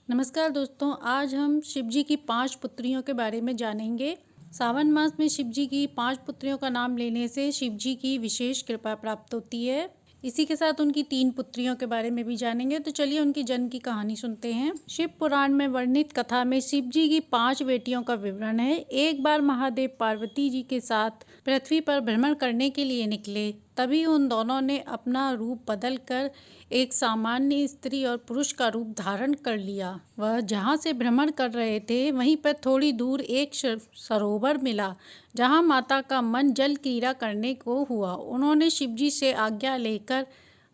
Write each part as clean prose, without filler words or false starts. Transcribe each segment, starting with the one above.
नमस्कार दोस्तों, आज हम शिव जी की 5 पुत्रियों के बारे में जानेंगे। सावन मास में शिव जी की 5 पुत्रियों का नाम लेने से शिव जी की विशेष कृपा प्राप्त होती है। इसी के साथ उनकी 3 पुत्रियों के बारे में भी जानेंगे। तो चलिए उनकी जन्म की कहानी सुनते हैं। शिव पुराण में वर्णित कथा में शिव जी की 5 बेटियों का विवरण है। एक बार महादेव पार्वती जी के साथ पृथ्वी पर भ्रमण करने के लिए निकले। तभी उन दोनों ने अपना रूप बदल कर एक सामान्य स्त्री और पुरुष का रूप धारण कर लिया। वह जहाँ से भ्रमण कर रहे थे वहीं पर थोड़ी दूर एक सरोवर मिला, जहाँ माता का मन जल क्रीड़ा करने को हुआ। उन्होंने शिवजी से आज्ञा लेकर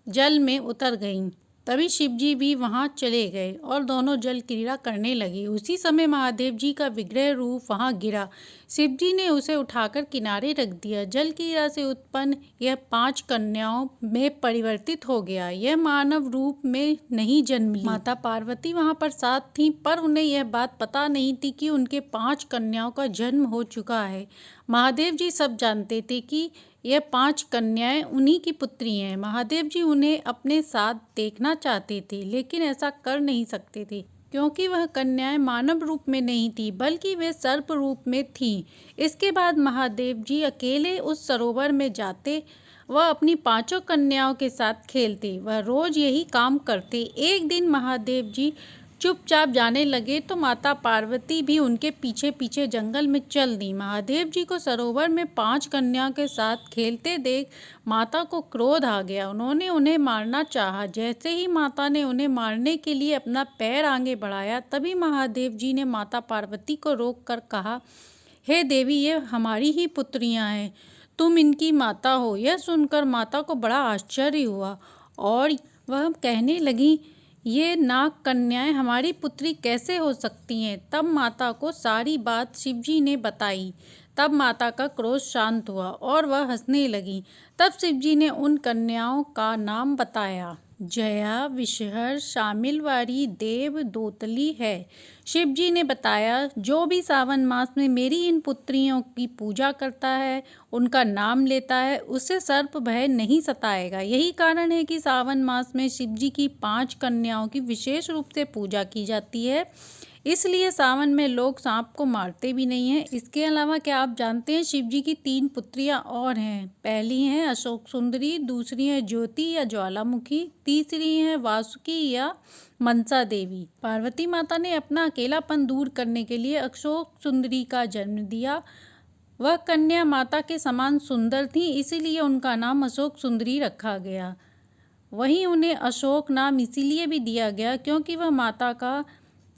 जल में उतर गईं। तभी शिवजी भी वहां चले गए और दोनों जल क्रीड़ा करने लगे। उसी समय महादेव जी का विग्रह रूप वहां गिरा। शिवजी ने उसे उठाकर किनारे रख दिया। जल क्रीड़ा से उत्पन्न यह 5 कन्याओं में परिवर्तित हो गया। यह मानव रूप में नहीं जन्म ली। माता पार्वती वहां पर साथ थीं, पर उन्हें यह बात पता नहीं थी कि उनके 5 कन्याओं का जन्म हो चुका है। महादेव जी सब जानते थे कि यह 5 कन्याएं उन्हीं की पुत्री हैं। महादेव जी उन्हें अपने साथ देखना चाहते थे, लेकिन ऐसा कर नहीं सकते थे क्योंकि वह कन्याएं मानव रूप में नहीं थी, बल्कि वे सर्प रूप में थीं। इसके बाद महादेव जी अकेले उस सरोवर में जाते। वह अपनी 5 कन्याओं के साथ खेलते। वह रोज यही काम करते। एक दिन महादेव जी चुपचाप जाने लगे तो माता पार्वती भी उनके पीछे पीछे जंगल में चल दी। महादेव जी को सरोवर में 5 कन्याओं के साथ खेलते देख माता को क्रोध आ गया। उन्होंने उन्हें मारना चाहा। जैसे ही माता ने उन्हें मारने के लिए अपना पैर आगे बढ़ाया, तभी महादेव जी ने माता पार्वती को रोक कर कहा, हे देवी, ये हमारी ही पुत्रियां हैं, तुम इनकी माता हो। यह सुनकर माता को बड़ा आश्चर्य हुआ और वह कहने लगी, ये नाग कन्याएं हमारी पुत्री कैसे हो सकती हैं। तब माता को सारी बात शिवजी ने बताई। तब माता का क्रोध शांत हुआ और वह हंसने लगी। तब शिवजी ने उन कन्याओं का नाम बताया। जया, विषहर, शामिलवारी, देव, दोतली है। शिवजी ने बताया, जो भी सावन मास में मेरी इन पुत्रियों की पूजा करता है, उनका नाम लेता है, उसे सर्प भय नहीं सताएगा। यही कारण है कि सावन मास में शिवजी की 5 कन्याओं की विशेष रूप से पूजा की जाती है। इसलिए सावन में लोग सांप को मारते भी नहीं हैं। इसके अलावा क्या आप जानते हैं शिवजी की 3 पुत्रियां और हैं। पहली हैं अशोक सुंदरी, दूसरी है ज्योति या ज्वालामुखी, तीसरी है वासुकी या मनसा देवी। पार्वती माता ने अपना अकेलापन दूर करने के लिए अशोक सुंदरी का जन्म दिया। वह कन्या माता के समान सुंदर थी, इसीलिए उनका नाम अशोक सुंदरी रखा गया। वहीं उन्हें अशोक नाम इसीलिए भी दिया गया क्योंकि वह माता का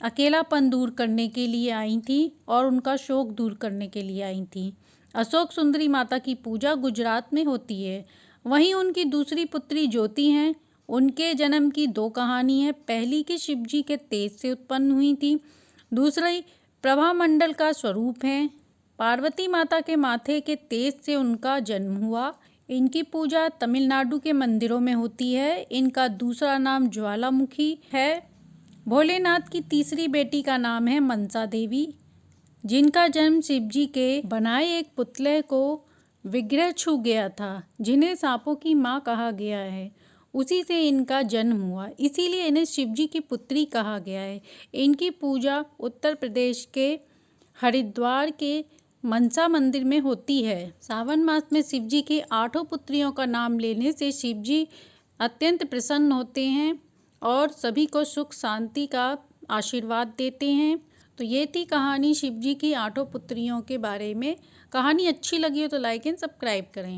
अकेलापन दूर करने के लिए आई थी और उनका शोक दूर करने के लिए आई थी। अशोक सुंदरी माता की पूजा गुजरात में होती है। वहीं उनकी दूसरी पुत्री ज्योति हैं। उनके जन्म की 2 कहानी है। पहली कि शिवजी के तेज से उत्पन्न हुई थी, दूसरी प्रभामंडल का स्वरूप है। पार्वती माता के माथे के तेज से उनका जन्म हुआ। इनकी पूजा तमिलनाडु के मंदिरों में होती है। इनका दूसरा नाम ज्वालामुखी है। भोलेनाथ की तीसरी बेटी का नाम है मनसा देवी, जिनका जन्म शिवजी के बनाए एक पुतले को विग्रह छू गया था, जिन्हें सांपों की माँ कहा गया है। उसी से इनका जन्म हुआ, इसीलिए इन्हें शिवजी की पुत्री कहा गया है। इनकी पूजा उत्तर प्रदेश के हरिद्वार के मनसा मंदिर में होती है। सावन मास में शिवजी की 8 पुत्रियों का नाम लेने से शिवजी अत्यंत प्रसन्न होते हैं और सभी को सुख शांति का आशीर्वाद देते हैं। तो ये थी कहानी शिवजी की 8 पुत्रियों के बारे में। कहानी अच्छी लगी हो तो लाइक एंड सब्सक्राइब करें।